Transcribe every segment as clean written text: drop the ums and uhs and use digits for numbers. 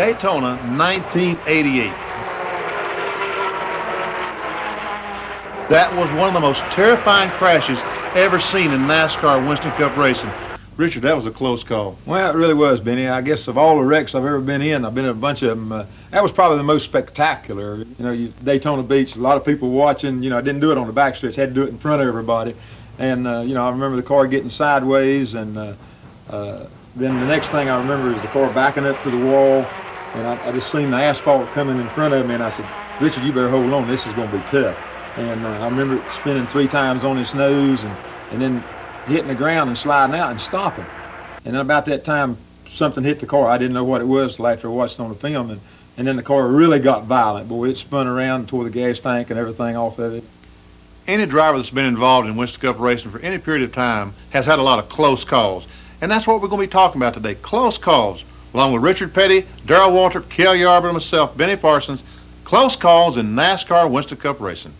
Daytona 1988. That was one of the most terrifying crashes ever seen in NASCAR Winston Cup racing. Richard, that was a close call. Well, it really was, Benny. I guess of all the wrecks I've ever been in a bunch of them. That was probably the most spectacular. You know, Daytona Beach, a lot of people watching. You know, I didn't do it on the backstretch. Had to do it in front of everybody. And, you know, I remember the car getting sideways. And then the next thing I remember is the car backing up to the wall. And I just seen the asphalt coming in front of me. And I said, Richard, you better hold on. This is going to be tough. And I remember it spinning 3 times on its nose and then hitting the ground and sliding out and stopping. And then about that time, something hit the car. I didn't know what it was till after I watched it on the film. And then the car really got violent. Boy, it spun around and tore the gas tank and everything off of it. Any driver that's been involved in Winston Cup racing for any period of time has had a lot of close calls. And that's what we're going to be talking about today, close calls. Along with Richard Petty, Darrell Walter, Cale Yarborough, and myself, Benny Parsons, close calls in NASCAR Winston Cup racing.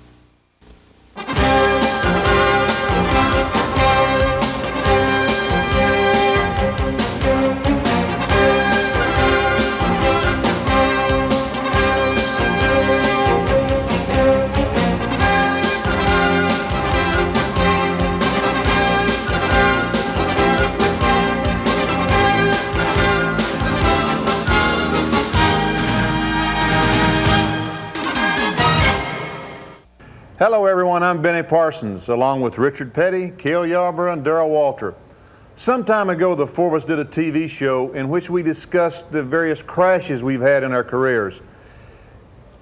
Hello everyone, I'm Benny Parsons, along with Richard Petty, Cale Yarborough, and Darrell Walter. Some time ago, the four of us did a TV show in which we discussed the various crashes we've had in our careers.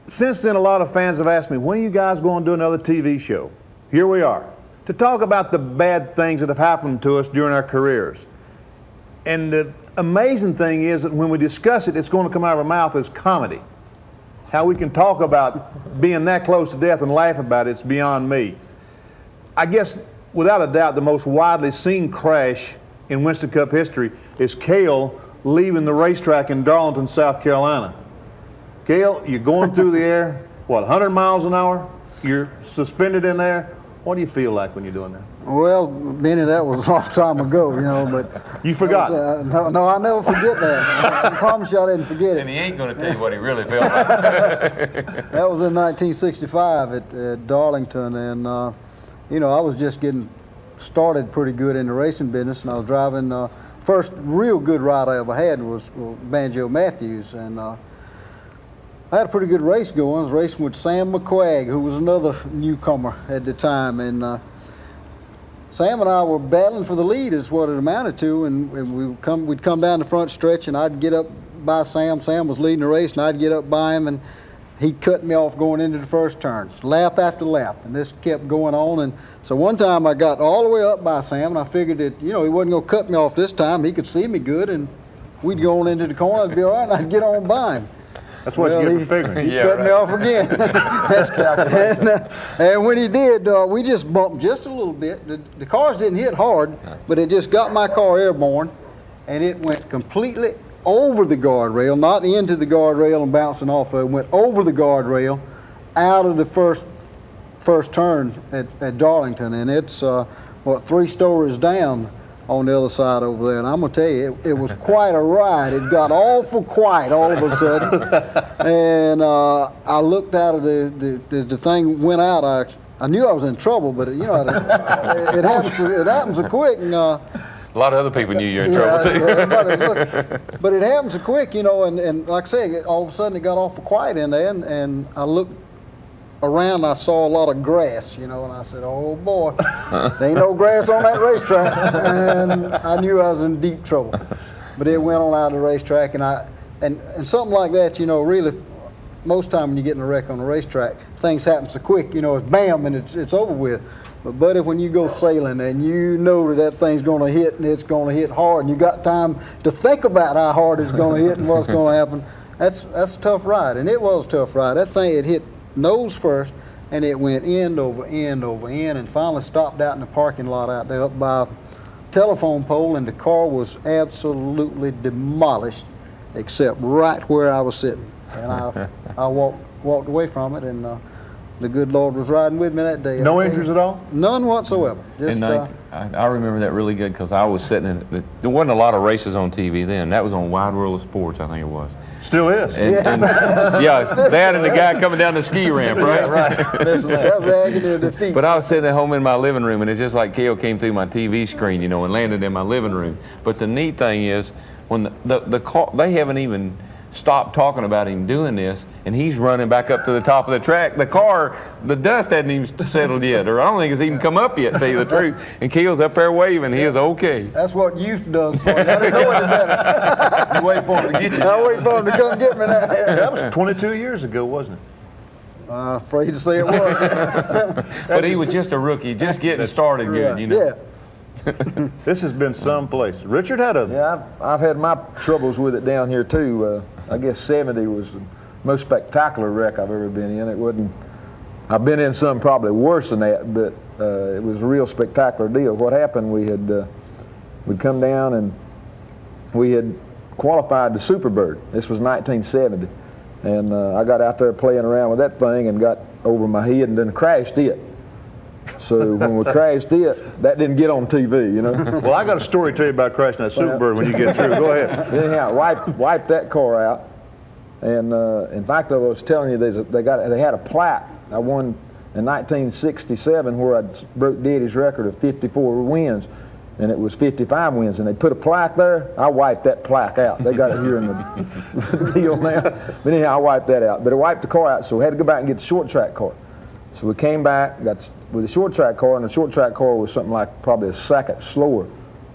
Since then, a lot of fans have asked me, when are you guys going to do another TV show? Here we are, to talk about the bad things that have happened to us during our careers. And the amazing thing is that when we discuss it, it's going to come out of our mouth as comedy. How we can talk about being that close to death and laugh about it's beyond me. I guess, without a doubt, the most widely seen crash in Winston Cup history is Cale leaving the racetrack in Darlington, South Carolina. Cale, you're going through the air, what, 100 miles an hour? You're suspended in there. What do you feel like when you're doing that? Well, Benny, that was a long time ago, you know, but... You forgot? No, I never forget that. I promise you I didn't forget it. And he ain't going to tell you what he really felt like. That was in 1965 at Darlington, and, you know, I was just getting started pretty good in the racing business, and I was driving, first real good ride I ever had was Banjo Matthews, and I had a pretty good race going. I was racing with Sam McQuagg, who was another newcomer at the time, and Sam and I were battling for the lead is what it amounted to, and we'd come down the front stretch, and I'd get up by Sam. Sam was leading the race, and I'd get up by him, and he'd cut me off going into the first turn, lap after lap, and this kept going on. And so one time I got all the way up by Sam, and I figured that, you know, he wasn't going to cut me off this time. He could see me good, and we'd go on into the corner, I'd be all right, and I'd get on by him. That's what you get for figuring. He cut me off again. And when he did, we just bumped just a little bit. The cars didn't hit hard, but it just got my car airborne, and it went completely over the guardrail, not into the guardrail and bouncing off of it. Went over the guardrail, out of the first turn at Darlington, and it's, 3 stories down on the other side over there. And I'm going to tell you, it was quite a ride. It got awful quiet all of a sudden. And I looked out of the thing went out. I knew I was in trouble, but, you know, it happens so quick. And, a lot of other people knew you were in trouble, too. But it happens so quick, you know, and like I say, all of a sudden it got awful quiet in there, and I looked around, I saw a lot of grass, you know, and I said, oh boy, there ain't no grass on that racetrack. And I knew I was in deep trouble. But it went on out of the racetrack, and something like that, you know, really, most time when you get in a wreck on the racetrack, things happen so quick, you know, it's bam, and it's over with. But buddy, when you go sailing and you know that thing's going to hit, and it's going to hit hard, and you got time to think about how hard it's going to hit and what's going to happen, that's a tough ride. And it was a tough ride. That thing, it hit nose first, and it went end over end over end, and finally stopped out in the parking lot out there up by a telephone pole, and the car was absolutely demolished except right where I was sitting. And I walked away from it, and the good Lord was riding with me that day. No injuries at all? None whatsoever. Just, I remember that really good because I was sitting in, there wasn't a lot of races on TV then. That was on Wide World of Sports, I think it was. Still is. And yeah, that and the guy coming down the ski ramp, right? Right. That was the agony of defeat. But I was sitting at home in my living room, and it's just like Cale came through my TV screen, you know, and landed in my living room. But the neat thing is, when the car, they haven't even stopped talking about him doing this, and he's running back up to the top of the track. The car, the dust hadn't even settled yet, or I don't think it's even come up yet, to tell you the truth. And Cale's up there waving. He is okay. That's what youth does for you. I didn't know any better. You wait for him to get you. I wait for him to come get me now. That was 22 years ago, wasn't it? Afraid to say it was. But he was just a rookie, just getting started good, you know. Yeah. This has been someplace. Richard had a. Yeah, I've had my troubles with it down here too. I guess 70 was the most spectacular wreck I've ever been in. It wasn't. I've been in some probably worse than that, but it was a real spectacular deal. What happened? We'd come down and we had qualified the Superbird. This was 1970, and I got out there playing around with that thing and got over my head and then crashed it. So when we crashed it, that didn't get on TV, you know. Well, I got a story to tell you about crashing that Superbird when you get through. Go ahead. Anyhow, wiped that car out, and in fact, I was telling you, they had a plaque I won in 1967 where I broke Daddy's record of 54 wins, and it was 55 wins, and they put a plaque there. I wiped that plaque out. They got it here in the deal now. But anyhow, I wiped that out. But I wiped the car out, so we had to go back and get the short track car. So we came back, got with the short track car, and the short track car was something like probably a second slower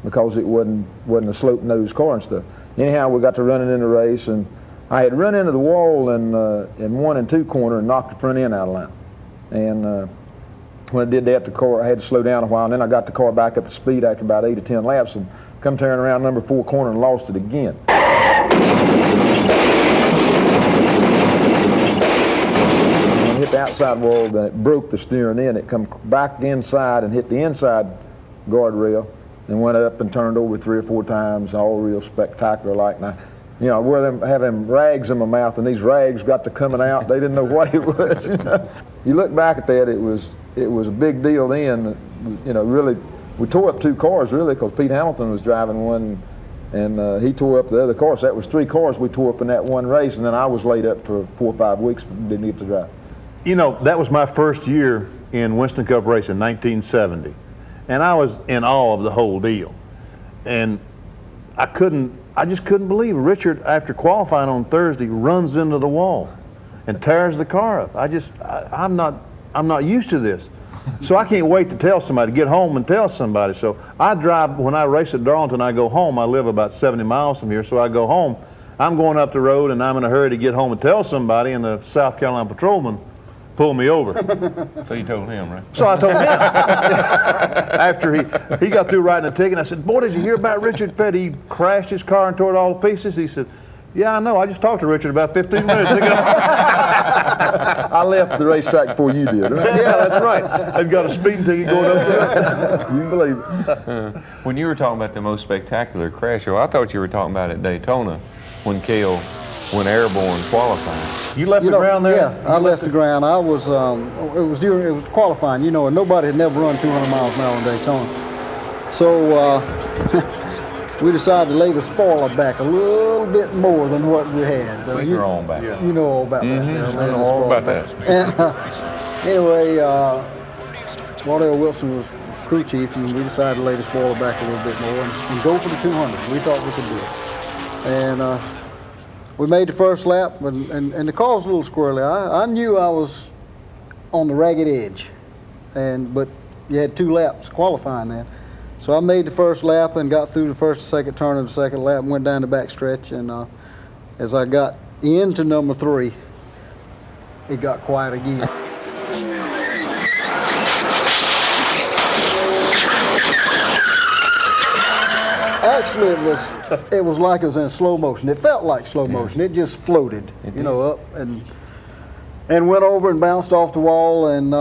because it wasn't a slope nose car and stuff. Anyhow, we got to running in the race, and I had run into the wall in 1 and 2 corner and knocked the front end out of line. And when I did that, the car, I had to slow down a while, and then I got the car back up to speed after about 8 or 10 laps, and come turning around number 4 corner and lost it again. Hit the outside wall, then it broke the steering end. It come back inside and hit the inside guardrail and went up and turned over 3 or 4 times, all real spectacular like. Now, you know, where them had them rags in my mouth, and these rags got to coming out. They didn't know what it was. You know? You look back at that, it was a big deal then. You know, really, we tore up 2 cars really because Pete Hamilton was driving one, and he tore up the other car. So that was 3 cars we tore up in that one race, and then I was laid up for 4 or 5 weeks, but didn't get to drive. You know, that was my first year in Winston Cup racing, 1970. And I was in awe of the whole deal. And I just couldn't believe Richard, after qualifying on Thursday, runs into the wall and tears the car up. I'm not used to this. So I can't wait to tell somebody, get home and tell somebody. So I drive, when I race at Darlington, I go home. I live about 70 miles from here, so I go home. I'm going up the road and I'm in a hurry to get home and tell somebody, and the South Carolina patrolman pulled me over. So you told him, right? So I told him. After he got through writing a ticket, I said, "Boy, did you hear about Richard Petty? He crashed his car and tore it all to pieces." He said, "Yeah, I know. I just talked to Richard about 15 minutes ago." I left the racetrack before you did, right? Yeah, that's right. They've got a speeding ticket going up there. You can believe it. When you were talking about the most spectacular crash, I thought you were talking about at Daytona when Cale went airborne qualifying. You left the ground there? Yeah, I left the ground. I was, it was qualifying, you know, and nobody had never run 200 miles an hour in Daytona. So we decided to lay the spoiler back a little bit more than what we had. You're on back. You know all about that. I know all about that. And anyway, Wardell Wilson was crew chief, and we decided to lay the spoiler back a little bit more and go for the 200. We thought we could do it. And we made the first lap, and the car was a little squirrely. I knew I was on the ragged edge, but you had 2 laps qualifying then. So I made the first lap and got through the first and second turn of the second lap and went down the back stretch. And as I got into number 3, it got quiet again. Actually, it was like it was in slow motion. It felt like slow motion. It just floated, you know, up and went over and bounced off the wall. And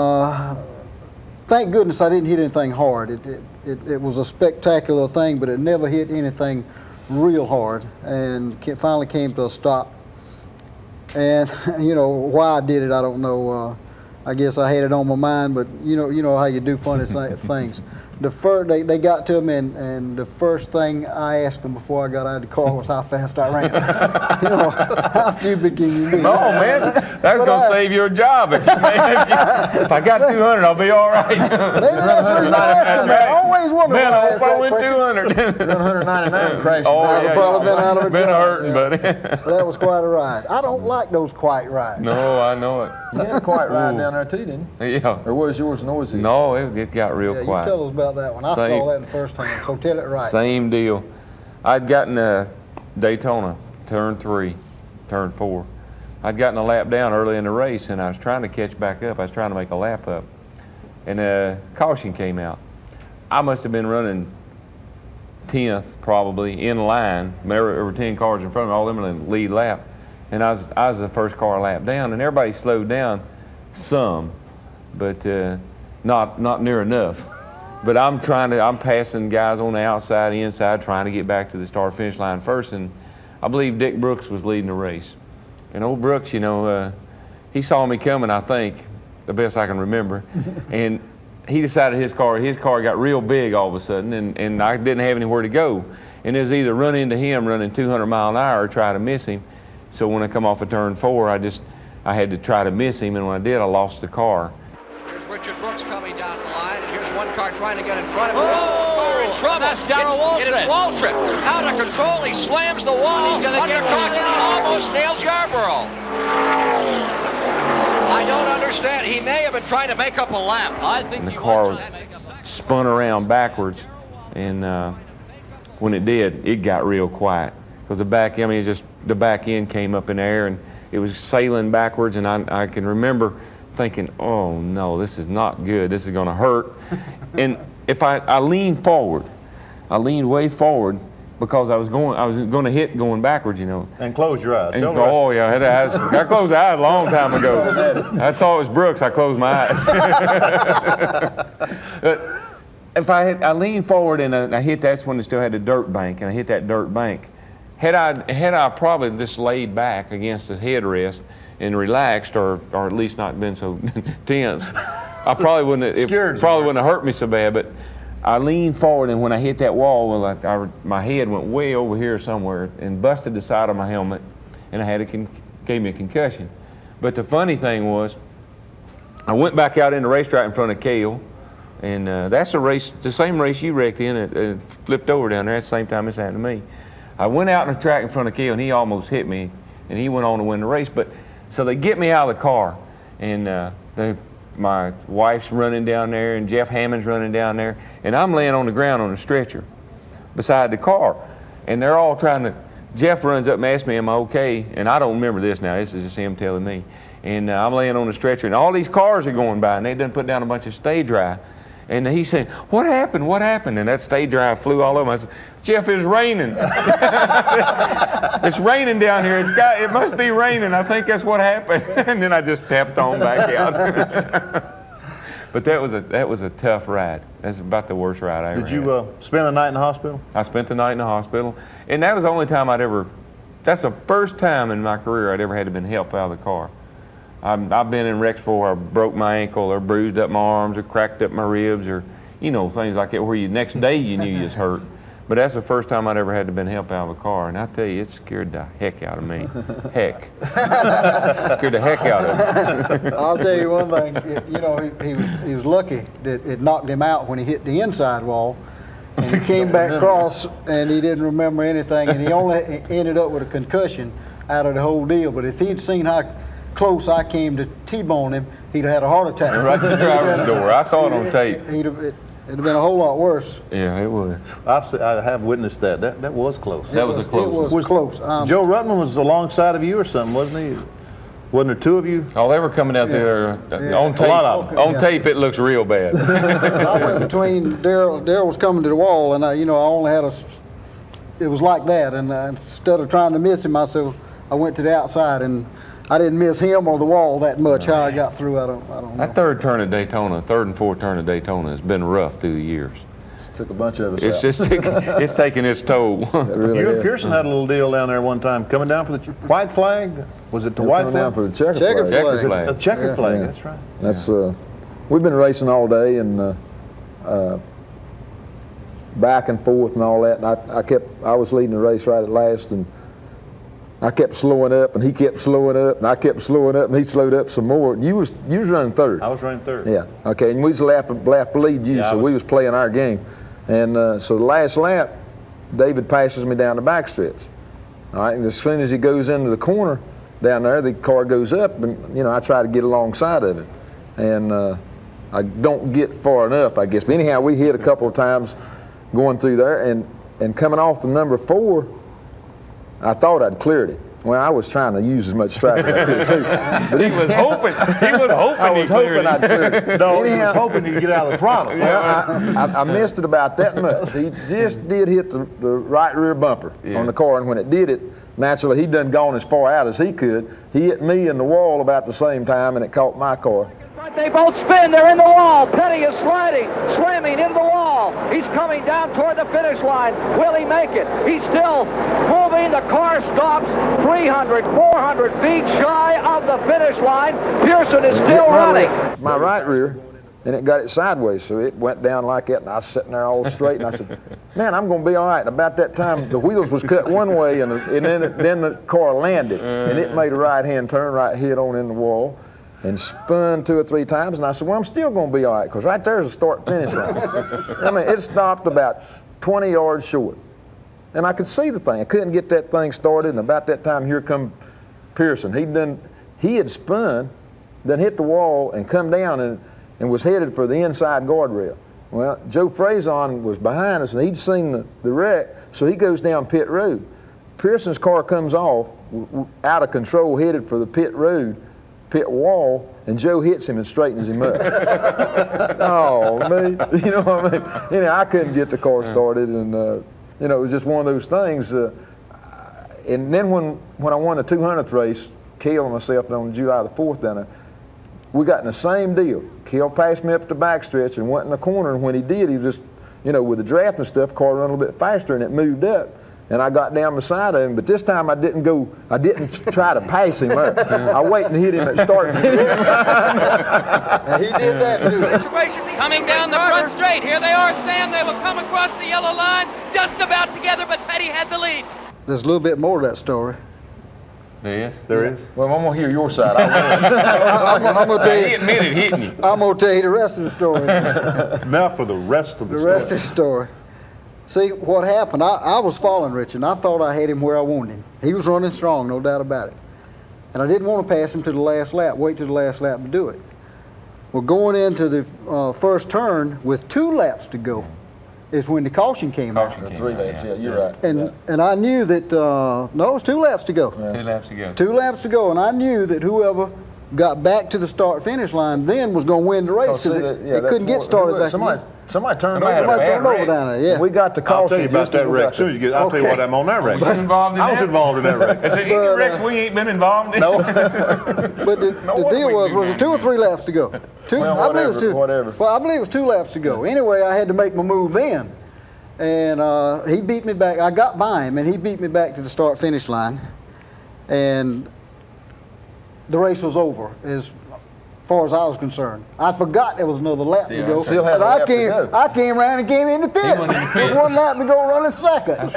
thank goodness I didn't hit anything hard. It was a spectacular thing, but it never hit anything real hard. And finally came to a stop. And you know why I did it, I don't know. I guess I had it on my mind, but you know how you do funny things. they got to me, and the first thing I asked them before I got out of the car was how fast I ran. You know, how stupid can you be? No, man, that's going to save your job. If I got 200, I'll be all right. Maybe that's the reason I asked them that. I always wondered Man, why I I hope asked I that went question. 200. 199 crashing. Oh, I'd yeah, have probably been out of a been job, hurting, buddy. That was quite a ride. I don't like those quiet rides. No, I know it. You had a quiet ride down there too, didn't you? Yeah. Or was yours noisy? No, it got real Yeah, you quiet. tell us about that one. I Same. saw that the first time, so tell it right. Same deal. I'd gotten a Daytona, turn 3, turn 4. I'd gotten a lap down early in the race, and I was trying to catch back up. I was trying to make a lap up. And a caution came out. I must have been running 10th, probably, in line. There were 10 cars in front of me, all of them in the lead lap. And I was the first car lap down, and everybody slowed down some, but not near enough. But I'm passing guys on the outside, inside, trying to get back to the start-finish line first, and I believe Dick Brooks was leading the race. And old Brooks, you know, he saw me coming, I think, the best I can remember, and he decided his car got real big all of a sudden, and I didn't have anywhere to go. And it was either run into him running 200 mile an hour or try to miss him. So when I come off of turn 4, I had to try to miss him, and when I did, I lost the car. Here's Richard Brooks coming down the line, and here's one car trying to get in front of him. Oh, in trouble. That's Darrell Waltrip. It is Waltrip. Out of control, he slams the wall. He's gonna get Undercut, one. and almost nails Yarborough. I don't understand. He may have been trying to make up a lap. I think And the he car was trying to make up. spun around backwards, and when it did, it got real quiet. Because the back end came up in the air, and it was sailing backwards, and I can remember thinking, oh no, this is not good, this is going to hurt. And if I leaned forward, I leaned way forward, because I was going to hit going backwards, you know. And close your eyes. And, Tell the rest. oh yeah, I closed my eyes a long time ago. I saw it was Brooks, I closed my eyes. If I leaned forward and I hit, that's when it still had the dirt bank, and I hit that dirt bank. Had I probably just laid back against the headrest and relaxed, or at least not been so tense, I probably wouldn't have hurt me so bad. But I leaned forward, and when I hit that wall, well, my head went way over here somewhere and busted the side of my helmet, and I gave me a concussion. But the funny thing was, I went back out in the racetrack in front of Cale, and that's the same race you wrecked in, and flipped over down there at the same time this happened to me. I went out in the track in front of Cale, and he almost hit me, and he went on to win the race. But so they get me out of the car, and my wife's running down there, and Jeff Hammond's running down there, and I'm laying on the ground on a stretcher beside the car, and they're all trying to. Jeff runs up and asks me, "Am I okay?" And I don't remember this now. This is just him telling me. And I'm laying on the stretcher, and all these cars are going by, and they done put down a bunch of stay dry. And he's saying, "What happened? What happened?" And that stay dry flew all over. I said, "Jeff, it's raining." It's raining down here. It must be raining. I think that's what happened. And then I just tapped on back out. But that was a tough ride. That's about the worst ride I ever had. Did you spend the night in the hospital? I spent the night in the hospital, and that was the only time that's the first time in my career I'd ever had to been helped out of the car. I've been in wrecks before. I broke my ankle, or bruised up my arms, or cracked up my ribs, or things like that, where next day you knew you was hurt. But that's the first time I'd ever had to been helped out of a car, and I tell you, it scared the heck out of me. Heck, scared the heck out of me. I'll tell you one thing. He was lucky that it knocked him out when he hit the inside wall, and he came back across, and he didn't remember anything, and he only ended up with a concussion out of the whole deal. But if he'd seen how close I came to T-bone him, he'd have had a heart attack. Right to the driver's door. I saw it on tape. It'd have been a whole lot worse. Yeah, it would. I have witnessed that. That was close. That was a close one. It was close. Joe Rutman was alongside of you or something, wasn't he? Wasn't there two of you? Oh, they were coming out there on tape. A lot of them. On tape, it looks real bad. I went between Darrell. Darrell was coming to the wall, and I only had it was like that. And instead of trying to miss him, I went to the outside, and I didn't miss him or the wall that much. How I got through, I don't know. That third and fourth turn of Daytona has been rough through the years. Took a bunch of us It's out. just it's taking its toll. Really You and is. Pearson had a little deal down there one time, coming down for the white flag. Was it the white Coming down flag? for the checkered Checkered flag. flag. Checker flag. A checker flag. Yeah. That's right. That's we've been racing all day, and back and forth and all that. And I was leading the race right at last, and I kept slowing up, and he kept slowing up, and I kept slowing up, and he slowed up some more. You was running third. I was running third. Yeah. Okay. And we was lap lead you, so we was playing our game. And so the last lap, David passes me down the backstretch. All right. And as soon as he goes into the corner down there, the car goes up, and I try to get alongside of it, and I don't get far enough, I guess. But anyhow, we hit a couple of times going through there, and coming off the number 4. I thought I'd cleared it. Well, I was trying to use as much track as I could too. But He was hoping. I was hoping I'd cleared it. No, he was hoping you'd get out of the throttle. I missed it about that much. He just did hit the right rear bumper on the car, and when it did it, naturally he done gone as far out as he could. He hit me in the wall about the same time, and it caught my car. They both spin. They're in the wall. Petty is slamming into the wall. He's coming down toward the finish line. Will he make it? He's still moving. The car stops 300, 400 feet shy of the finish line. Pearson is still running. My right rear, and it got it sideways, so it went down like that, and I was sitting there all straight, and I said, man, I'm going to be all right. And about that time, the wheels was cut one way, and then the car landed, and it made a right-hand turn, right head on in the wall, and spun 2 or 3 times, and I said, well, I'm still going to be all right, because right there's a start-finish line. I mean, it stopped about 20 yards short, and I could see the thing. I couldn't get that thing started, and about that time, here come Pearson. He had spun, then hit the wall, and come down, and was headed for the inside guardrail. Well, Joe Frazon was behind us, and he'd seen the wreck, so he goes down pit road. Pearson's car comes off, out of control, headed for the pit wall, and Joe hits him and straightens him up. Oh, man, you know what I mean? I couldn't get the car started, and it was just one of those things. And then when I won the 200th race, Cale and myself on July the 4th down there, we got in the same deal. Cale passed me up the backstretch and went in the corner, and when he did, he was just, with the draft and stuff, car run a little bit faster, and it moved up. And I got down beside him, but this time I didn't try to pass him up. I waited and hit him at start. He did that too. Situation coming down the front straight. Here they are, Sam. They will come across the yellow line just about together, but Petty had the lead. There's a little bit more to that story. There is? There is. Well, I'm gonna hear your side. I'm gonna tell He you. admitted hitting you. I'm gonna tell you the rest of the story. Now for the rest of the The rest of the story. See, what happened, I was following Richard, and I thought I had him where I wanted him. He was running strong, no doubt about it. And I didn't want to pass him to the last lap, wait to the last lap to do it. Well, going into the first turn with 2 laps to go is when the caution came out. 3 laps, yeah, you're right. And I knew that, no, it was 2 laps to go. 2 laps to go. 2 laps to go, and I knew that whoever got back to the start-finish line then was going to win the race, because it couldn't get started back again. Somebody turned Somebody turned over down there, yeah. We got the I'll caution. tell you about just as that we wreck. got As soon as you get, I'll tell you what I'm on that wreck. Was you involved in I was that? involved in that wreck. It's any wrecks we ain't been involved in. No. But the deal was it 2 or 3 laps to go? I believe it was 2. whatever. Well, I believe it was 2 laps to go. Anyway, I had to make my move then. And he beat me back. I got by him, and he beat me back to the start-finish line. And the race was over, as far as I was concerned. I forgot there was another lap to go. Still had but a lap to go. I came around and came in the pit. went in the pit. With 1 lap to go running second.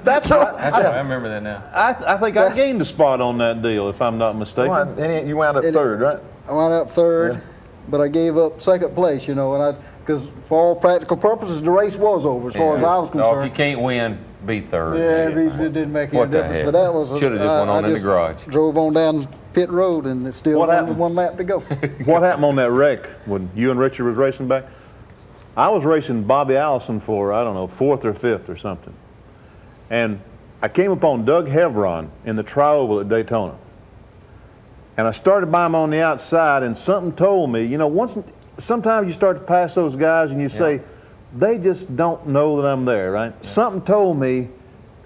That's I remember that now. I think I gained a spot on that deal, if I'm not mistaken. And you wound up third, right? I wound up third, but I gave up second place, because for all practical purposes, the race was over as far as I was concerned. No, if you can't win, be third. Yeah, it didn't make any What the difference. heck? But that was Should've just went on in the garage. Drove on down pit road, and it's still What only happened? 1 lap to go. What happened on that wreck when you and Richard was racing back? I was racing Bobby Allison for, 4th or 5th or something. And I came upon Doug Hevron in the tri-oval at Daytona. And I started by him on the outside, and something told me, sometimes you start to pass those guys and you say, they just don't know that I'm there, right? Yeah. Something told me,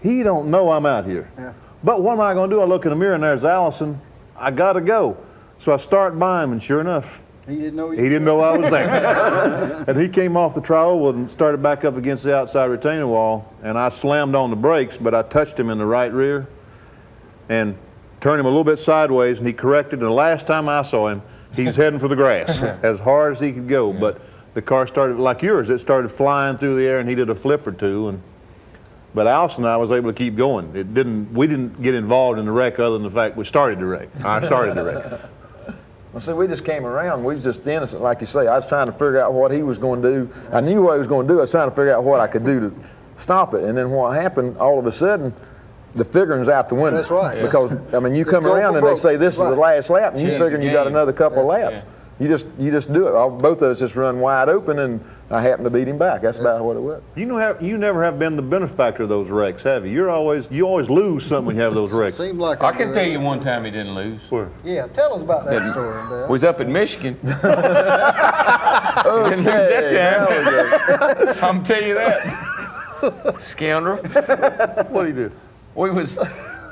he don't know I'm out here. Yeah. But what am I going to do? I look in the mirror, and there's Allison. I got to go. So I start by him, and sure enough, he didn't know I was there. And he came off the tri-oval and started back up against the outside retaining wall, and I slammed on the brakes, but I touched him in the right rear and turned him a little bit sideways, and he corrected. And the last time I saw him, he was heading for the grass as hard as he could go. But the car started, like yours, it started flying through the air, and he did a flip or two. But Allison and I was able to keep going. We didn't get involved in the wreck other than the fact we started the wreck. I started the wreck. Well, see, we just came around. We was just innocent, like you say. I was trying to figure out what he was going to do. I knew what he was going to do. I was trying to figure out what I could do to stop it. And then what happened, all of a sudden, the figuring's out the window. That's right. Because, I mean, you come around and they say this is the last lap, and you figuring you got another couple of laps. You just do it. Both of us just run wide open, and I happened to beat him back. That's about what it was. You never have been the benefactor of those wrecks, have you? You always lose something when you have those wrecks. Seemed like I can tell you one time he didn't lose. Where? Yeah, tell us about that story, Darrell. Was up in Michigan. Didn't lose that time. I'm telling you that. Scoundrel. What did he do?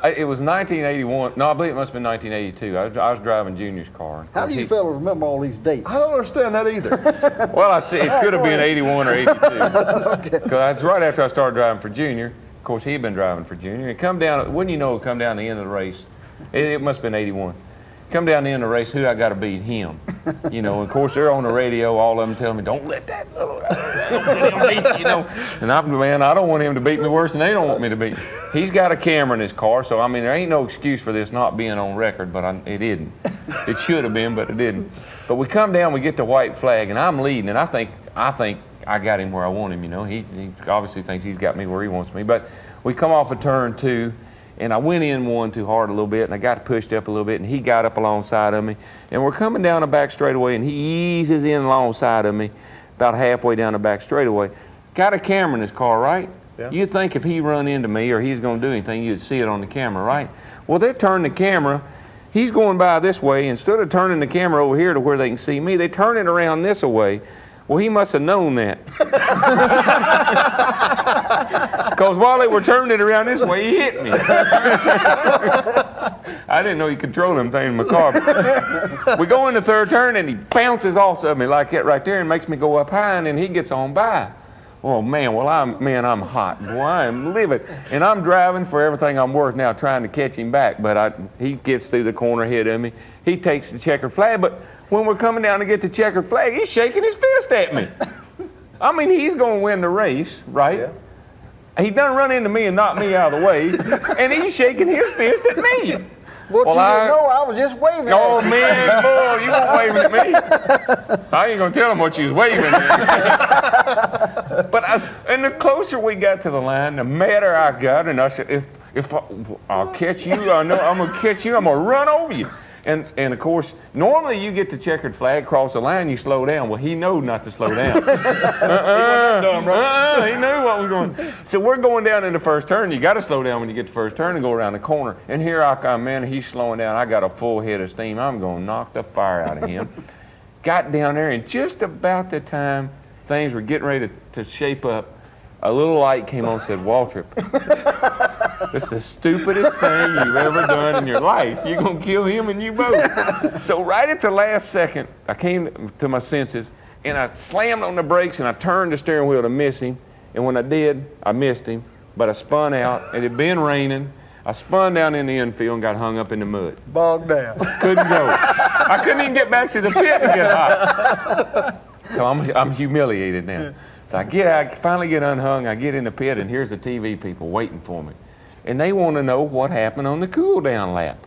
It was 1981. No, I believe it must have been 1982. I was driving Junior's car. How do you fellas remember all these dates? I don't understand that either. Well, I see. It could have been 81 or 82. Because that's right after I started driving for Junior. Of course, he'd been driving for Junior. It come down. Wouldn't you know? It come down the end of the race. It must have been 81. Come down the end of the race. Who I got to beat? Him. You know. Of course, they're on the radio. All of them telling me, "Don't let that little, don't let him beat you." You know. And I don't want him to beat me worse than they don't want me to beat. He's got a camera in his car, so I mean, there ain't no excuse for this not being on record, but it didn't. It should have been, but it didn't. But we come down, we get the white flag, and I'm leading, and I think I got him where I want him. You know, he obviously thinks he's got me where he wants me. But we come off of turn 2, and I went in one too hard a little bit, and I got pushed up a little bit, and he got up alongside of me, and we're coming down the back straightaway, and he eases in alongside of me, about halfway down the back straightaway. Got a camera in his car, right? Yeah. You'd think if he run into me or he's going to do anything, you'd see it on the camera, right? Well, they turn the camera. He's going by this way. Instead of turning the camera over here to where they can see me, they turn it around this way. Well, he must have known that. Because while they were turning it around this way, he hit me. I didn't know he controlled them things in my car. We go in the third turn, and he bounces off of me like that right there and makes me go up high, and then he gets on by. Oh, man, I'm hot. Boy, I'm livid. And I'm driving for everything I'm worth now, trying to catch him back. But he gets through the corner ahead of me. He takes the checkered flag. But when we're coming down to get the checkered flag, he's shaking his fist at me. I mean, he's going to win the race, right? Yeah. He done run into me and knocked me out of the way. And he's shaking his fist at me. Well, you didn't know, I was just waving at you. Man, boy, you weren't waving at me. I ain't going to tell him what you was waving at. But and the closer we got to the line, the madder I got. And I said, if I'll catch you, I know I'm going to catch you, I'm going to run over you. And of course, normally you get the checkered flag, cross the line, you slow down. Well, he knew not to slow down. He knew what was going on. So we're going down in the first turn. You got to slow down when you get the first turn and go around the corner. And here I come, man, he's slowing down. I got a full head of steam. I'm going to knock the fire out of him. Got down there, and just about the time things were getting ready to shape up, a little light came on and said, "Waltrip, this is the stupidest thing you've ever done in your life. You're going to kill him and you both." So right at the last second, I came to my senses, and I slammed on the brakes, and I turned the steering wheel to miss him. And when I did, I missed him. But I spun out. It had been raining. I spun down in the infield and got hung up in the mud. Bogged down. Couldn't go. I couldn't even get back to the pit to get hot. So I'm humiliated now. So I finally get unhung. I get in the pit, and here's the TV people waiting for me. And they want to know what happened on the cool-down lap.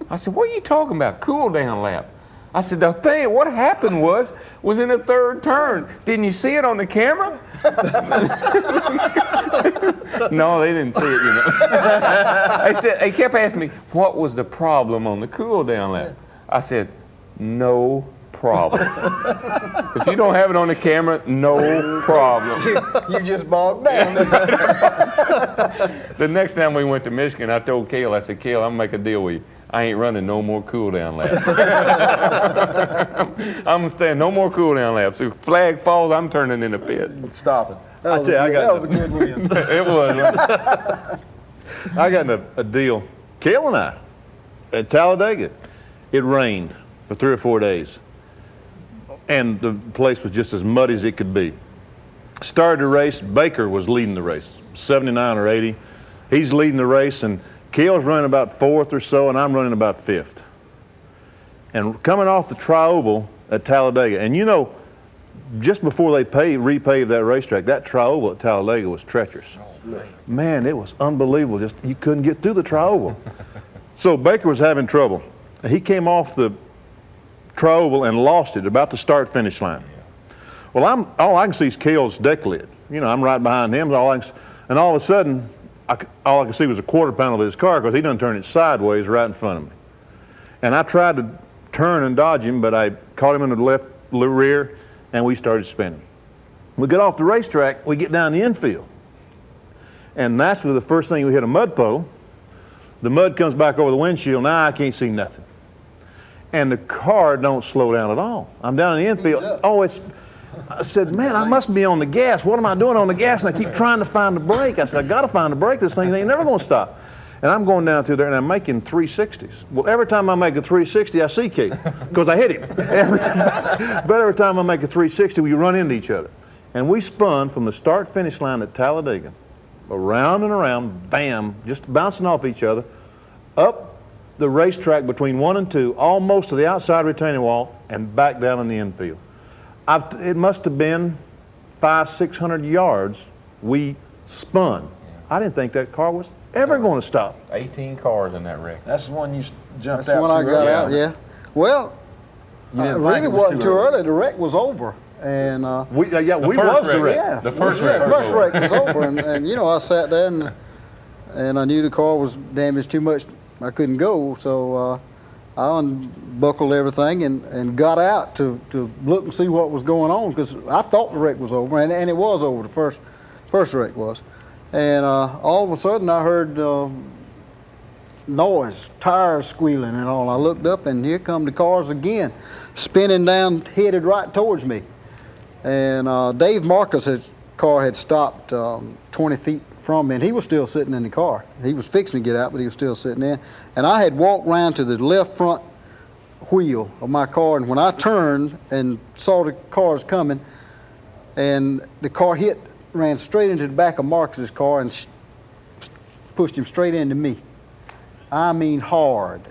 I said, "What are you talking about, cool-down lap?" I said, "The thing, what happened was in the third turn. Didn't you see it on the camera?" No, they didn't see it, you know. They kept asking me, what was the problem on the cool-down lap? I said, "No problem." If you don't have it on the camera, no problem. You just bogged down. The next time we went to Michigan, I told Cale, I said, "Cale, I'm gonna make a deal with you. I ain't running no more cool-down laps." I'm gonna stand no more cool-down laps. If flag falls, I'm turning in the pit. Stop it. That was a good win. It was. I got a deal. Cale and I, at Talladega, it rained for 3 or 4 days. And the place was just as muddy as it could be. Started the race, Baker was leading the race, 79 or 80. He's leading the race, and Cale's running about 4th or so, and I'm running about 5th. And coming off the tri-oval at Talladega, and you know, just before they repaved that racetrack, that tri-oval at Talladega was treacherous. Man, it was unbelievable. Just you couldn't get through the tri-oval. So Baker was having trouble. He came off the tri-oval and lost it about the start-finish line. Well, all I can see is Cale's deck lid. You know, I'm right behind him, and all of a sudden, all I could see was a quarter panel of his car because he done turned it sideways right in front of me. And I tried to turn and dodge him, but I caught him in the left rear, and we started spinning. We get off the racetrack, we get down the infield. And naturally, the first thing we hit a mud puddle. The mud comes back over the windshield. Now I can't see nothing. And the car don't slow down at all. I'm down in the infield. I said, man, I must be on the gas. What am I doing on the gas? And I keep trying to find the brake. I said, I got to find the brake. This thing ain't never going to stop. And I'm going down through there, and I'm making 360s. Well, every time I make a 360, I see Cale, because I hit him. But every time I make a 360, we run into each other. And we spun from the start-finish line at Talladega, around and around, bam, just bouncing off each other, up the racetrack between 1 and 2, almost to the outside retaining wall, and back down in the infield. It must have been 500-600 yards we spun. Yeah. I didn't think that car was ever going to stop. 18 cars in that wreck. That's the one you jumped That's out the one I too got early. out, yeah. Well, You didn't it think really it was wasn't too too early. early. The wreck was over. And We was the wreck. yeah, The first yeah, wreck the first was wreck was over. And you know, I sat there and I knew the car was damaged too much. I couldn't go, so I unbuckled everything and got out to look and see what was going on, because I thought the wreck was over, and it was over. The first wreck was. And all of a sudden I heard noise, tires squealing and all. I looked up, and here come the cars again, spinning down, headed right towards me. And Dave Marcus' car had stopped 20 feet from me, and he was still sitting in the car. He was fixing to get out, but he was still sitting in. And I had walked round to the left front wheel of my car, and when I turned and saw the cars coming, and the car ran straight into the back of Marcus's car and pushed him straight into me. I mean hard.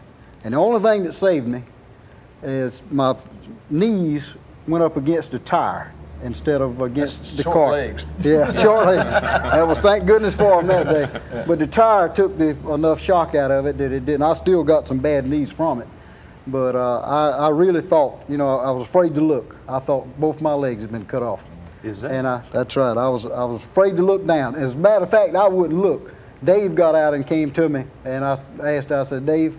And the only thing that saved me is my knees went up against the tire instead of against the short car. legs. Yeah, short legs. That was, thank goodness for him that day. But the tire took enough shock out of it that it didn't. I still got some bad knees from it. But I really thought, you know, I was afraid to look. I thought both my legs had been cut off. Is that? And that's right. I was afraid to look down. As a matter of fact, I wouldn't look. Dave got out and came to me, and I said, Dave,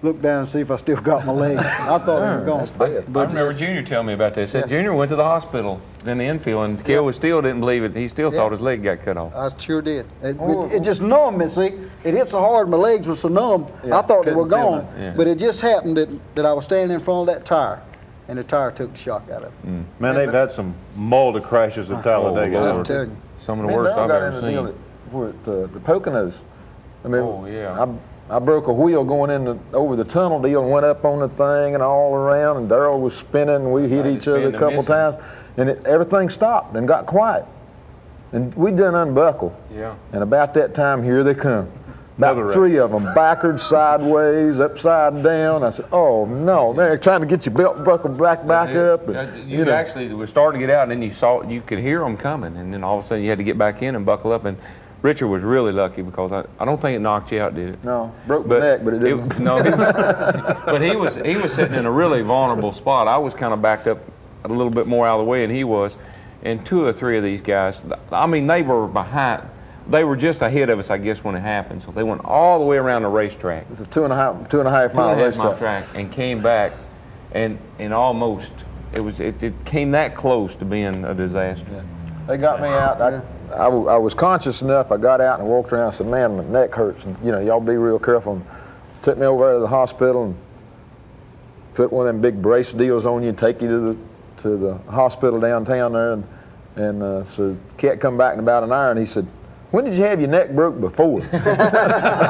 look down and see if I still got my legs. I thought they were gone. That's bad. I remember Junior telling me about that. He said Junior went to the hospital in the infield, and Cale still didn't believe it. He still thought his leg got cut off. I sure did. It just numbed me, see. It hit so hard, my legs were so numb, I thought they were gone. Yeah. But it just happened that I was standing in front of that tire, and the tire took the shock out of it. Man, they've had some multi crashes at Talladega. I'm telling you. Some of the worst I've ever seen. With the Poconos. I mean, Oh, yeah. I broke a wheel going over the tunnel deal and went up on the thing and all around, and Darrell was spinning, and we hit each other a couple times, and everything stopped and got quiet. And we didn't unbuckle. Yeah. And about that time, here they come. Another About wreck. 3 of them, backwards, sideways, upside down. I said, oh no, they're trying to get your belt buckled back up. And, You actually were starting to get out, and then you could hear them coming, and then all of a sudden you had to get back in and buckle up. And Richard was really lucky, because I don't think it knocked you out, did it? No, broke my neck, but it didn't. But he was sitting in a really vulnerable spot. I was kind of backed up a little bit more out of the way than he was, and 2 or 3 of these guys, I mean, they were behind. They were just ahead of us, I guess, when it happened. So they went all the way around the racetrack. It's a 2.5 mile racetrack. track, and came back, and almost it came that close to being a disaster. Yeah. They got me out. I was conscious enough. I got out and walked around and said, man, my neck hurts. And, you know, y'all be real careful. And took me over to the hospital and put one of them big brace deals on you and take you to the hospital downtown there. And so Cat come back in about an hour, and he said, when did you have your neck broke before? I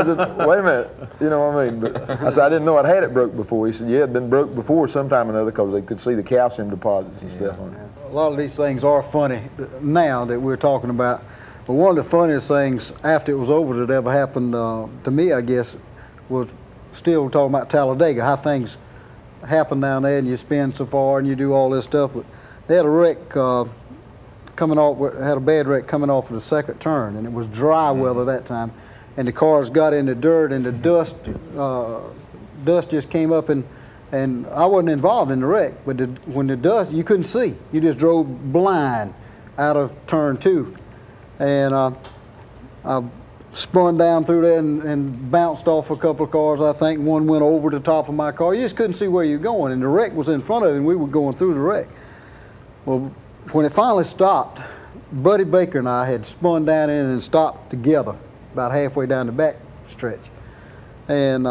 said, wait a minute, you know what I mean? But I said, I didn't know I'd had it broke before. He said, yeah, it'd been broke before sometime or another, because they could see the calcium deposits and stuff on it. A lot of these things are funny now that we're talking about, but one of the funniest things after it was over that ever happened to me, I guess, was still talking about Talladega, how things happen down there, and you spin so far, and you do all this stuff. But they had a wreck coming off. Had a bad wreck coming off of the second turn, and it was dry weather that time, and the cars got in the dirt, and the dust just came up, and I wasn't involved in the wreck, but when the dust, you couldn't see. You just drove blind out of turn 2, and I spun down through there and bounced off a couple of cars. I think one went over the top of my car. You just couldn't see where you're going, and the wreck was in front of it, and we were going through the wreck. Well, when it finally stopped, Buddy Baker and I had spun down in and stopped together about halfway down the back stretch. And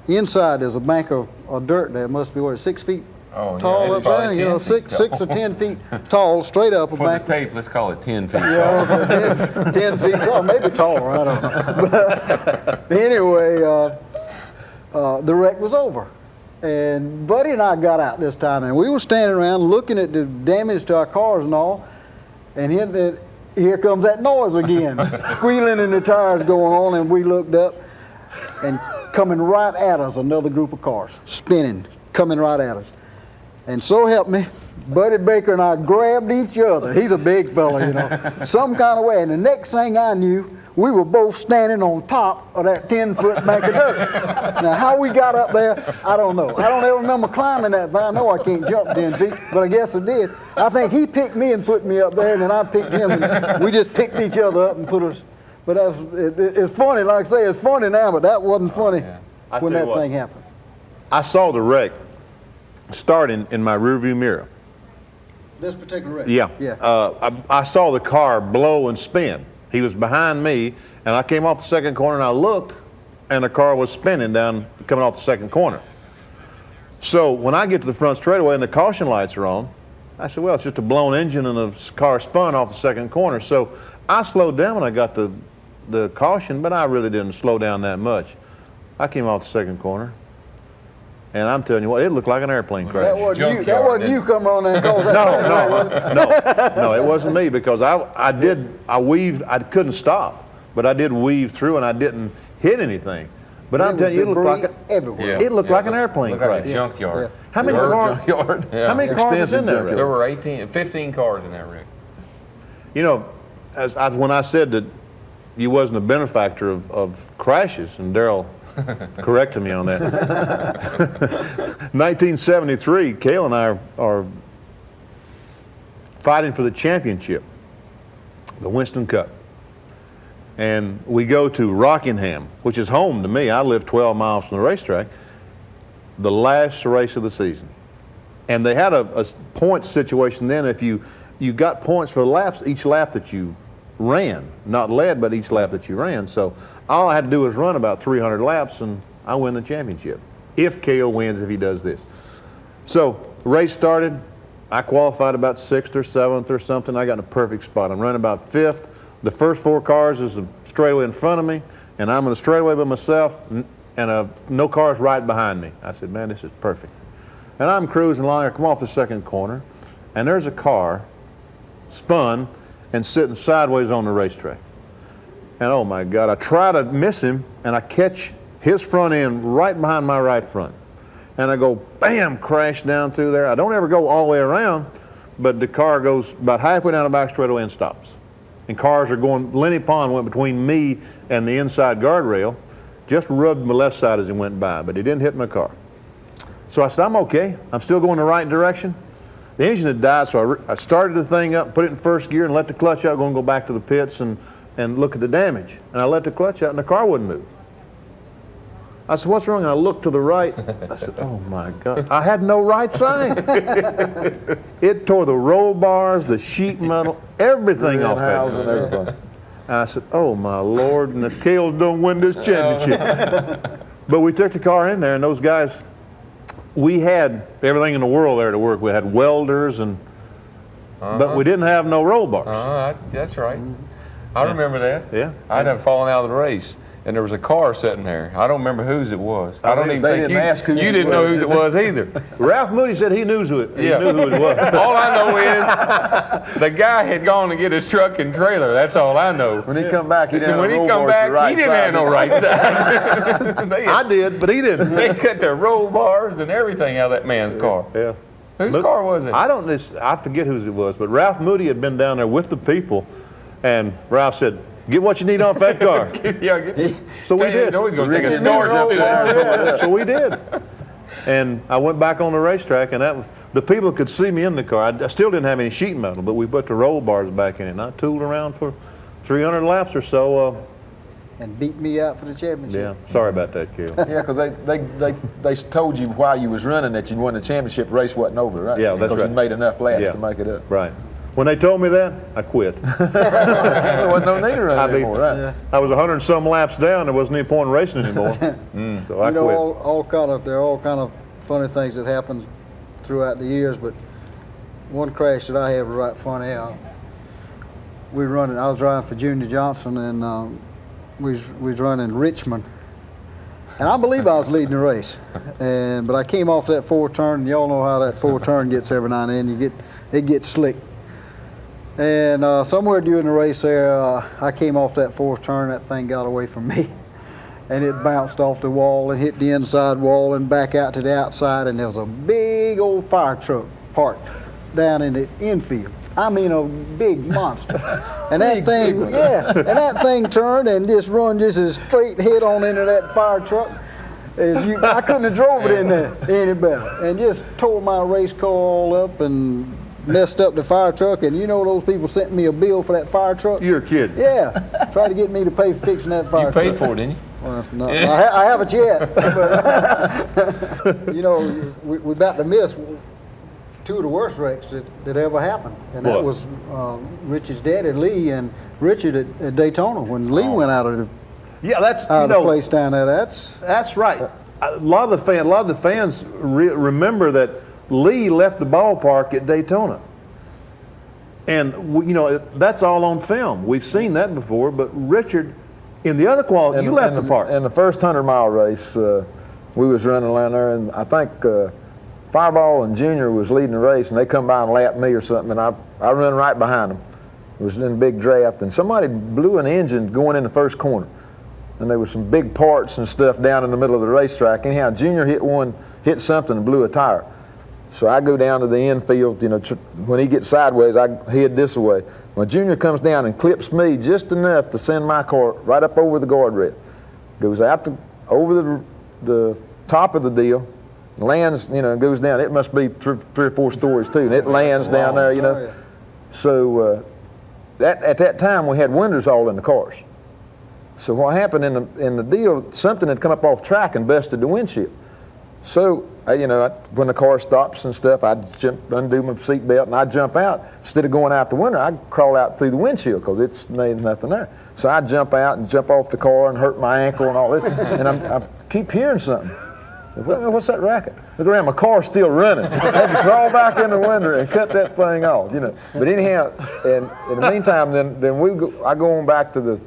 inside there's a bank of dirt there. It must be 6 feet tall it's up there. probably You know, 10 feet six or 10 feet tall, straight up a For bank. the tape, let's call it 10 feet. Yeah, okay, 10 feet tall, maybe taller, I don't know. But anyway, the wreck was over. And Buddy and I got out this time, and we were standing around looking at the damage to our cars and all, and here comes that noise again, squealing and the tires going on, and we looked up, and coming right at us, another group of cars, spinning, coming right at us. And so help me, Buddy Baker and I grabbed each other. He's a big fella, you know, some kind of way. And the next thing I knew, we were both standing on top of that 10-foot bank of dirt. Now, how we got up there, I don't know. I don't ever remember climbing that thing. I know I can't jump 10 feet, but I guess I did. I think he picked me and put me up there, and then I picked him, and we just picked each other up and put us. But it's funny, like I say, it's funny now, but that wasn't funny when that thing happened. I saw the wreck starting in my rearview mirror. This particular wreck? Yeah. Yeah. I saw the car blow and spin. He was behind me, and I came off the second corner, and I looked, and the car was spinning down, coming off the second corner. So when I get to the front straightaway and the caution lights are on, I said, well, it's just a blown engine and the car spun off the second corner. So I slowed down when I got the caution, but I really didn't slow down that much. I came off the second corner, and I'm telling you what, it looked like an airplane crash. That wasn't you coming on there and caused that. No, it wasn't me, because I weaved, I couldn't stop, but I did weave through and I didn't hit anything. But I'm telling you, it looked like everywhere. It looked like an airplane Looked like crash. a junkyard. Yeah. How many cars? How many cars was in that wreck? There were 15 cars in that wreck. You know, when I said that you wasn't a benefactor of crashes, and Darrell corrected me on that. 1973, Cale and I are fighting for the championship, the Winston Cup. And we go to Rockingham, which is home to me. I live 12 miles from the racetrack, the last race of the season. And they had a point situation then. If you got points for laps, each lap that you ran, not led, but each lap that you ran. So all I had to do was run about 300 laps, and I win the championship. If Cale wins, if he does this. So race started. I qualified about 6th or 7th or something. I got in a perfect spot. I'm running about 5th. The first 4 cars is a straightaway in front of me, and I'm in a straightaway by myself, and no cars right behind me. I said, man, this is perfect. And I'm cruising along. I come off the second corner, and there's a car spun and sitting sideways on the racetrack. And oh my God, I try to miss him, and I catch his front end right behind my right front. And I go, bam, crash down through there. I don't ever go all the way around, but the car goes about halfway down the back straightaway and stops. And cars are going, Lenny Pond went between me and the inside guardrail, just rubbed my left side as he went by, but he didn't hit my car. So I said, I'm okay. I'm still going the right direction. The engine had died, so I started the thing up, put it in first gear, and let the clutch out, going to go back to the pits and look at the damage. And I let the clutch out, and the car wouldn't move. I said, what's wrong? And I looked to the right. I said, oh my God. I had no right side. It tore the roll bars, the sheet metal, everything off that car. And I said, oh my Lord, and the Cales don't win this championship. But we took the car in there, and those guys, we had everything in the world there to work with. We had welders, but we didn't have no roll bars. That's right. I remember that. Yeah. I'd have fallen out of the race. and there was a car sitting there. I don't remember whose it was. I don't even they think didn't ask whose you it didn't know was. whose it was either. Ralph Moody said he knew who it, Yeah. he knew who it was. All I know is the guy had gone to get his truck and trailer. That's all I know. When he come back, he didn't And when have he no come roll bars back, to the right he didn't side. have no right side. I did, but he didn't. They cut their roll bars and everything out of that man's car. Yeah. Whose car was it? I forget whose it was, but Ralph Moody had been down there with the people, and Ralph said, "Get what you need off that car." Yeah, get this. So we did. You know he's gonna take Richard his doors up roll to bar, there. So we did. And I went back on the racetrack, and that was, the people could see me in the car. I still didn't have any sheet metal, but we put the roll bars back in it, and I tooled around for 300 laps or so. And beat me out for the championship. Yeah, sorry about that, Cale. Yeah, because they told you while you was running that you'd won the championship, race wasn't over, right? Yeah, that's Because right. you made enough laps Yeah. to make it up. Right. When they told me that, I quit. There wasn't no need to run I mean, anymore, right? I was 100 and some laps down. There wasn't any point in racing anymore. So I You know, quit. there are all kind of funny things that happen throughout the years, but one crash that I had was right funny. I was driving for Junior Johnson, and we was running Richmond, and I believe I was leading the race, but I came off that four turn, and y'all know how that four turn gets every now and then. It gets slick. And somewhere during the race there, I came off that fourth turn. That thing got away from me, and it bounced off the wall and hit the inside wall and back out to the outside. And there was a big old fire truck parked down in the infield. I mean, a big monster. And that thing turned and just run just as straight head on into that fire truck as you. I couldn't have drove it in there any better, and just tore my race car all up and messed up the fire truck. And you know, those people sent me a bill for that fire truck. You're kidding. Yeah, tried to get me to pay for fixing that fire You truck. paid for it, didn't you? Well, no, I haven't yet. But, you know, we're about to miss two of the worst wrecks that ever happened. And that What? was Richard's daddy, Lee, and Richard at Daytona when Lee went out of Yeah, that's the place down there. That's right. A lot of the fans remember that Lee left the ballpark at Daytona, and you know that's all on film. We've seen that before. But Richard, in the other quality, you left the park. In the first 100-mile race, we was running around there, and I think Fireball and Junior was leading the race, and they come by and lapped me or something, and I run right behind them. It was in a big draft, and somebody blew an engine going in the first corner. And there were some big parts and stuff down in the middle of the racetrack. Anyhow, Junior hit something and blew a tire. So I go down to the infield, you know, when he gets sideways, I head this way. When Junior comes down and clips me just enough to send my car right up over the guardrail. Goes out over the top of the deal, lands, you know, goes down. It must be three or four stories too, and it lands down there, you know. Oh, yeah. So at that time, we had windows all in the cars. So what happened in the deal, something had come up off track and busted the windshield. So, you know, when the car stops and stuff, I undo my seatbelt and I jump out. Instead of going out the window, I crawl out through the windshield because it's made nothing there. So I jump out and jump off the car and hurt my ankle and all this. And I keep hearing something. So, well, what's that racket? Look around, my car's still running. I had to crawl back in the window and cut that thing off, you know. But anyhow, and in the meantime, I go on back to the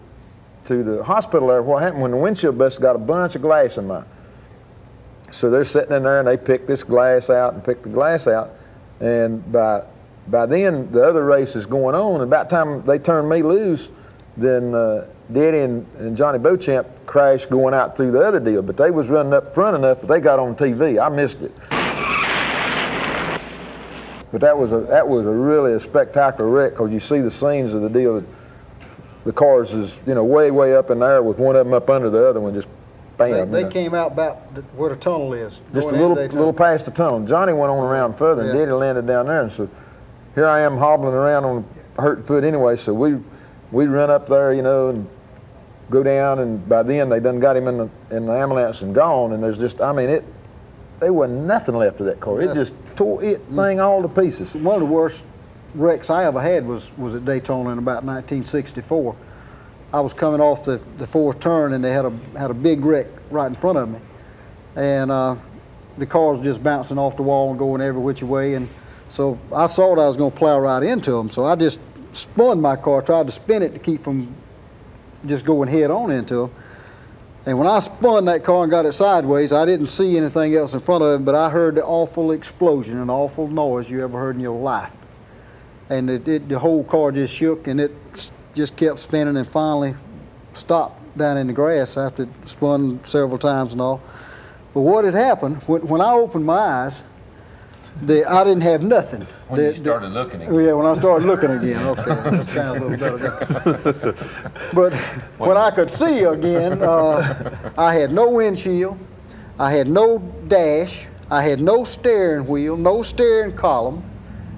hospital there. What happened when the windshield busted, got a bunch of glass in mine. So they're sitting in there and they pick this glass out and pick the glass out. And by then, the other race is going on. And about the time they turn me loose, then Daddy and Johnny Beauchamp crashed going out through the other deal. But they was running up front enough that they got on TV. I missed it. But that was a really spectacular wreck because you see the scenes of the deal. The cars is, you know, way up in there with one of them up under the other one, just bam. They came out about where the tunnel is. Just a going into little past the tunnel. Johnny went on around further, and Daddy landed down there. And so here I am hobbling around on a hurt foot anyway. So we run up there, you know, and go down. And by then they done got him in the ambulance and gone. And there's just, I mean, there wasn't nothing left of that car. It just tore it thing all to pieces. One of the worst wrecks I ever had was at Daytona in about 1964. I was coming off the fourth turn, and they had a big wreck right in front of me, and the car was just bouncing off the wall and going every which way. And so I thought I was going to plow right into them. So I just spun my car, tried to spin it to keep from just going head on into them. And when I spun that car and got it sideways, I didn't see anything else in front of it, but I heard the awful explosion, an awful noise you ever heard in your life. And the whole car just shook, and it just kept spinning and finally stopped down in the grass after it spun several times and all. But what had happened, when I opened my eyes, I didn't have nothing. When you started looking again. Yeah, when I started looking again. Okay, that sounds a little better. But when I could see again, I had no windshield, I had no dash, I had no steering wheel, no steering column,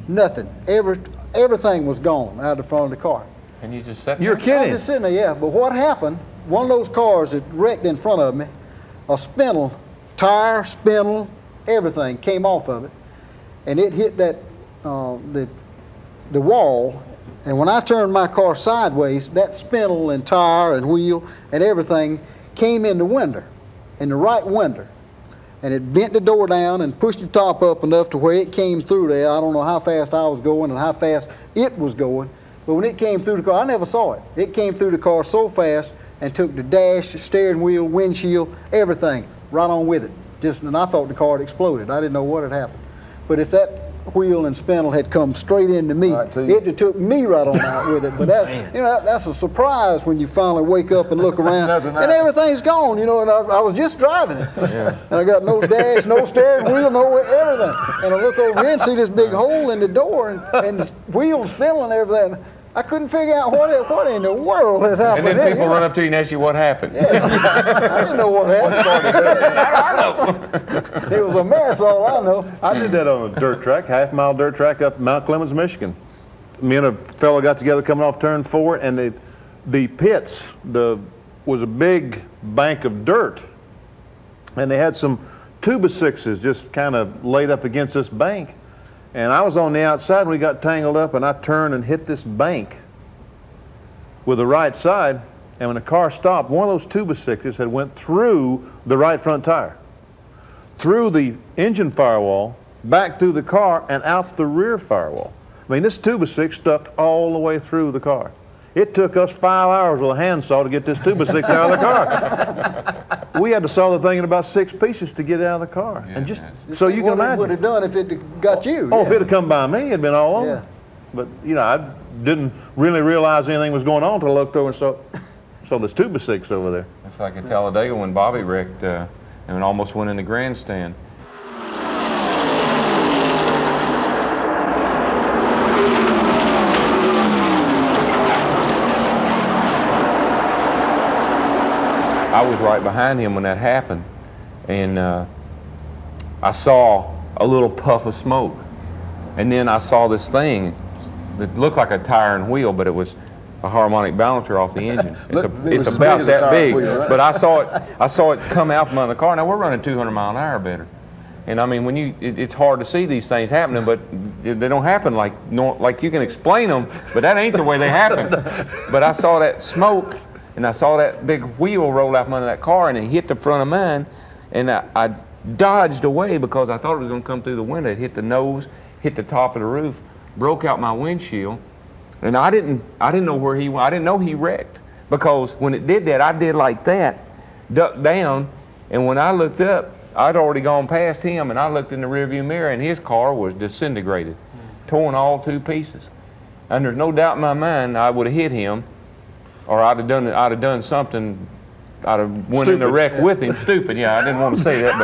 nothing. Everything was gone out of the front of the car. And you just sat there? You're I kidding. was just sitting there, yeah. But what happened, one of those cars that wrecked in front of me, a spindle, tire, spindle, everything came off of it. And it hit that the wall, and when I turned my car sideways, that spindle and tire and wheel and everything came in the window, in the right window, and it bent the door down and pushed the top up enough to where it came through there. I don't know how fast I was going and how fast it was going, but when it came through the car, I never saw it. It came through the car so fast and took the dash, steering wheel, windshield, everything right on with it. And I thought the car had exploded. I didn't know what had happened. But if that wheel and spindle had come straight into me, it took me right on out with it. But that's a surprise when you finally wake up and look around and everything's gone, and I was just driving it. Yeah. And I got no dash, no steering wheel, no everything. And I look over here and see this big hole in the door and the wheel and spindle and everything. I couldn't figure out what in the world had happened. And then people run up to you and ask you what happened. Yeah. I didn't know what happened. It was a mess, all I know. I did that on a dirt track, half-mile dirt track up Mount Clemens, Michigan. Me and a fellow got together coming off turn 4, and the pits was a big bank of dirt, and they had some 2x6s just kind of laid up against this bank. And I was on the outside and we got tangled up, and I turned and hit this bank with the right side, and when the car stopped, one of those 2x6s had went through the right front tire, through the engine firewall, back through the car, and out the rear firewall. I mean, this 2x6 stuck all the way through the car. It took us 5 hours with a handsaw to get this 2x6 out of the car. We had to saw the thing in about 6 pieces to get it out of the car. Yeah, and just so you can imagine. What it would have done if it got you. Oh, if it had come by me, it'd been all over. Yeah. But I didn't really realize anything was going on until I looked over and saw this 2x6 over there. It's like at Talladega when Bobby wrecked and almost went in the grandstand. I was right behind him when that happened, and I saw a little puff of smoke, and then I saw this thing that looked like a tire and wheel, but it was a harmonic balancer off the engine. It's about that big, but I saw it come out from under the car. Now we're running 200 mile an hour better, and I mean when it's hard to see these things happening, but they don't happen like you can explain them, but that ain't the way they happen. But I saw that smoke. And I saw that big wheel roll out from under that car, and it hit the front of mine, and I dodged away because I thought it was going to come through the window. It hit the nose, hit the top of the roof, broke out my windshield, and I didn't know where he went. I didn't know he wrecked because when it did that, I did like that, ducked down, and when I looked up, I'd already gone past him, and I looked in the rearview mirror, and his car was disintegrated, torn all to pieces. And there's no doubt in my mind I would have hit him. Or I'd have done something. I'd have went in the wreck with him. Stupid, yeah. I didn't want to say that,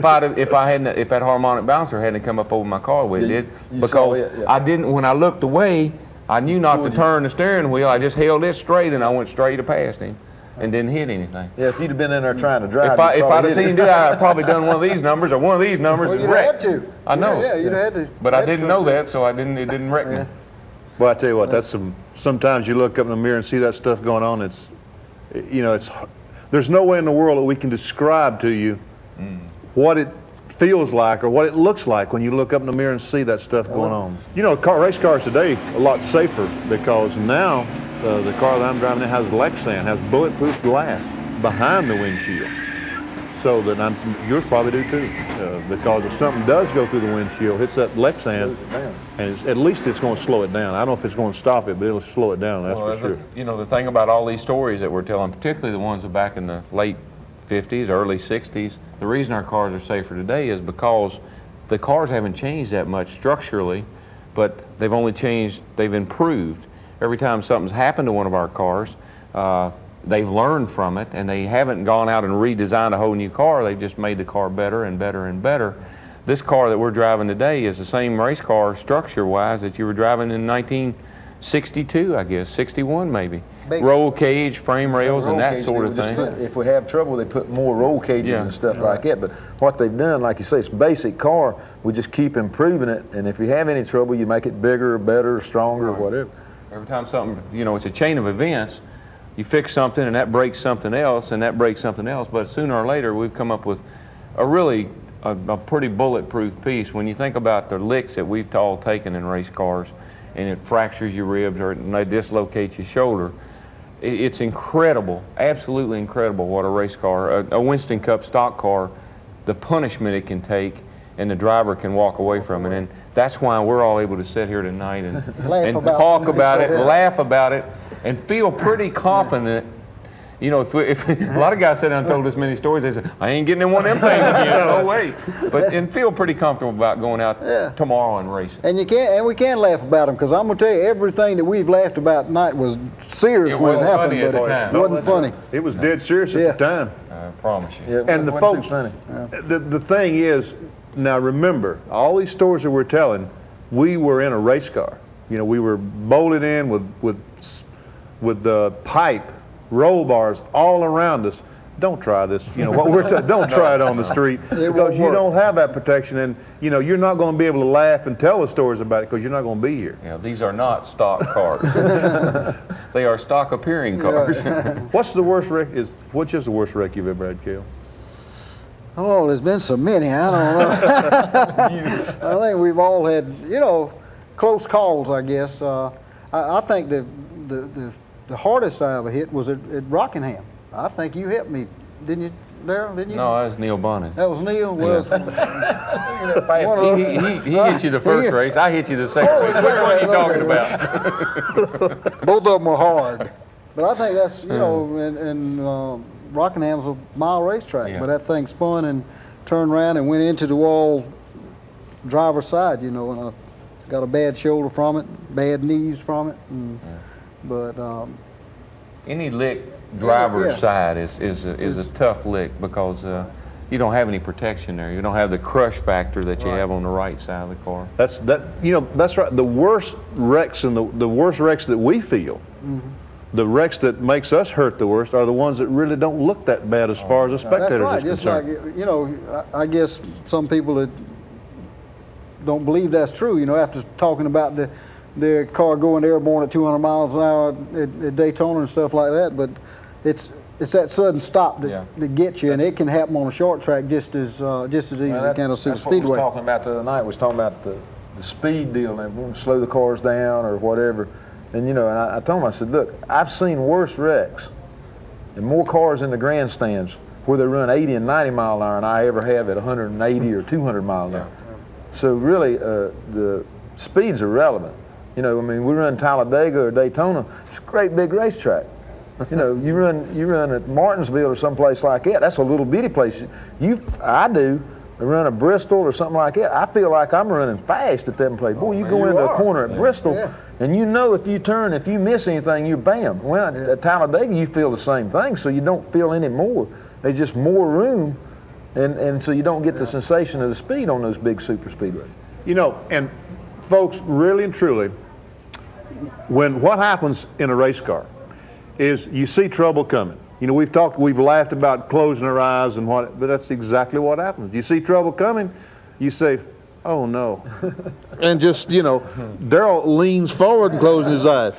but if that harmonic balancer hadn't come up over my car, it did because I didn't. When I looked away, I knew not to turn the steering wheel. I just held it straight, and I went straight past him, and didn't hit anything. Yeah, if you'd have been in there trying to drive, if I'd have seen him do that, I'd probably done one of these numbers or one of these numbers. Well, and you'd wrecked. have had to. I know. Yeah, you'd have had to. But I didn't know that, so it didn't wreck me. Well, I tell you what, sometimes you look up in the mirror and see that stuff going on. There's no way in the world that we can describe to you what it feels like or what it looks like when you look up in the mirror and see that stuff going on. Race cars today are a lot safer because now the car that I'm driving now has Lexan, has bulletproof glass behind the windshield. So that yours probably do too, because if something does go through the windshield, hits that Lexan, and at least it's going to slow it down. I don't know if it's going to stop it, but it'll slow it down, that's for sure. You know, the thing about all these stories that we're telling, particularly the ones back in the late 50s, early 60s, the reason our cars are safer today is because the cars haven't changed that much structurally, but they've only changed, they've improved. Every time something's happened to one of our cars, they've learned from it, and they haven't gone out and redesigned a whole new car. They've just made the car better and better and better. This car that we're driving today is the same race car structure-wise that you were driving in 1962, I guess, 61 maybe. Basically. Roll cage, frame rails, and that sort of thing. If we have trouble, they put more roll cages and stuff like that. But what they've done, like you say, it's a basic car. We just keep improving it, and if you have any trouble, you make it bigger, better, stronger, or whatever. Every time something, you know, it's a chain of events. You fix something, and that breaks something else, and that breaks something else. But sooner or later, we've come up with a pretty bulletproof piece. When you think about the licks that we've all taken in race cars, and it fractures your ribs or it dislocates your shoulder, it's incredible, absolutely incredible what a race car, a Winston Cup stock car, the punishment it can take, and the driver can walk away from it. And that's why we're all able to sit here tonight and talk about it, laugh about it, and feel pretty confident. You know, if a lot of guys sit down and told us many stories, they said, I ain't getting in one of them things again, no way. And feel pretty comfortable about going out tomorrow and racing. And we can laugh about them, because I'm going to tell you, everything that we've laughed about tonight was serious when it happened, but it wasn't funny. It was dead serious at the time. I promise you. Yeah, And the folks, the thing is, now remember, all these stories that we're telling, we were in a race car. You know, we were bolted in with the pipe, roll bars all around us. Don't try this. You know what we're don't try it on the street, because you don't have that protection, and you know you're not going to be able to laugh and tell the stories about it because you're not going to be here. Yeah, these are not stock cars. They are stock appearing cars. What's the worst wreck? Which is the worst wreck you've ever had, Cale? Oh, there's been so many. I don't know. I think we've all had, you know, close calls, I guess. I think the hardest I ever hit was at Rockingham. I think you hit me, didn't you, Darrell? Didn't you? No, that was Neil Bonnet. That was Neil. Was he hit you the first race. I hit you the second race. Which one are you talking about? Both of them were hard. But I think that's, you know, and Rockingham's a mile racetrack, but that thing spun and turned around and went into the wall driver's side, you know, and I got a bad shoulder from it, bad knees from it. And, but any lick driver's side is a tough lick, because you don't have any protection there. You don't have the crush factor that you have on the right side of the car. That's right. The worst wrecks and the worst wrecks that we feel, the wrecks that makes us hurt the worst, are the ones that really don't look that bad as far as a spectator is concerned. Just like, you know, I guess some people that don't believe that's true, you know, after talking about the car going airborne at 200 miles an hour at Daytona and stuff like that, but it's that sudden stop that gets you, and it can happen on a short track just as easy as it can on a super speedway. What we was talking about the other night. Was talking about the speed deal, and we want to slow the cars down or whatever. And you know, and I told him, I said, look, I've seen worse wrecks and more cars in the grandstands where they run 80 and 90 mile an hour than I ever have at 180 or 200 mile an hour. So really, the speed's irrelevant. You know, I mean, we run Talladega or Daytona. It's a great big racetrack. You know, you run at Martinsville or someplace like that. That's a little bitty place. I run a Bristol or something like that. I feel like I'm running fast at them places. Boy, you go into a corner at Bristol, and you know if you turn, if you miss anything, you're bam. Well, at Talladega, you feel the same thing, so you don't feel any more. There's just more room, and so you don't get the sensation of the speed on those big super speedways. You know, and folks, really and truly, what happens in a race car is you see trouble coming. You know, we've laughed about closing our eyes and but that's exactly what happens. You see trouble coming, you say, oh no. And just, you know, Darrell leans forward and closes his eyes.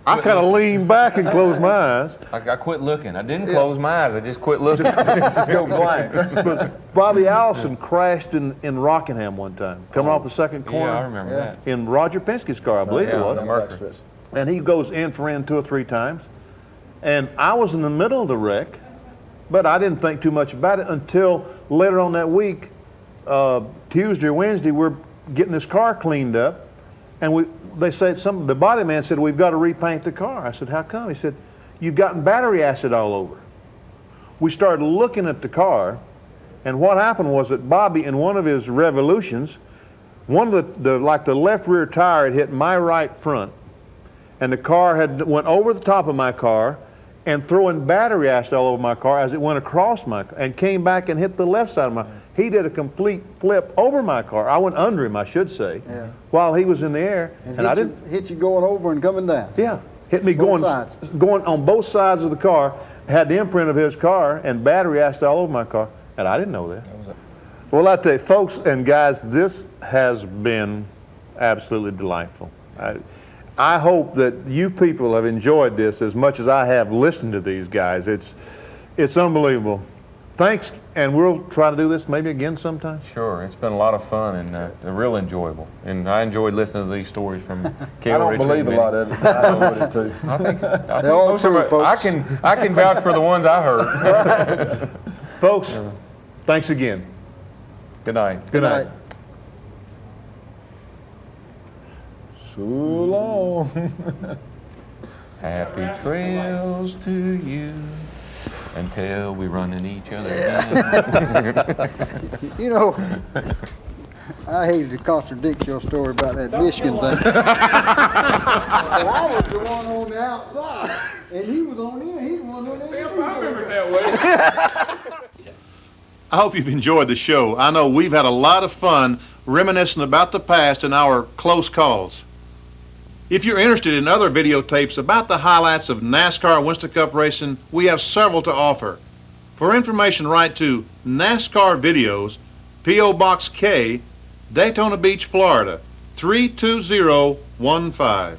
I kind of lean back and close my eyes. I quit looking. I didn't close my eyes. I just quit looking. Just go blank. But Bobby Allison crashed in Rockingham one time, coming off the second corner. Yeah, I remember that. In Roger Penske's car, I believe it was. Mercury. And he goes in for 2 or 3 times. And I was in the middle of the wreck, But I didn't think too much about it until later on that week, Tuesday or Wednesday, we're getting this car cleaned up, and they said, the body man said, we've got to repaint the car. I said, how come? He said, you've gotten battery acid all over. We started looking at the car, and what happened was that Bobby, in one of his revolutions, one of the left rear tire had hit my right front, and the car had went over the top of my car and throwing battery acid all over my car as it went across my car and came back and hit the left side of my. He did a complete flip over my car. I went under him, I should say, while he was in the air, and I didn't hit you going over and coming down. Yeah, hit me going on both sides of the car. Had the imprint of his car and battery acid all over my car, and I didn't know that. Well, I tell you, folks and guys, this has been absolutely delightful. I hope that you people have enjoyed this as much as I have listened to these guys. It's unbelievable. Thanks, and we'll try to do this maybe again sometime. Sure, it's been a lot of fun and real enjoyable. And I enjoyed listening to these stories from Cale. I don't believe a lot of it. I enjoyed it too. I think all most of true, it, folks. I can vouch for the ones I heard. Folks, thanks again. Good night. Good night. So long. Happy trails to you until we run into each other again. You know, I hated to contradict your story about that Michigan thing. But I was the one on the outside, and he was on in. He was on in. I remember it that way. I hope you've enjoyed the show. I know we've had a lot of fun reminiscing about the past and our close calls. If you're interested in other videotapes about the highlights of NASCAR Winston Cup racing, we have several to offer. For information, write to NASCAR Videos, P.O. Box K, Daytona Beach, Florida, 32015.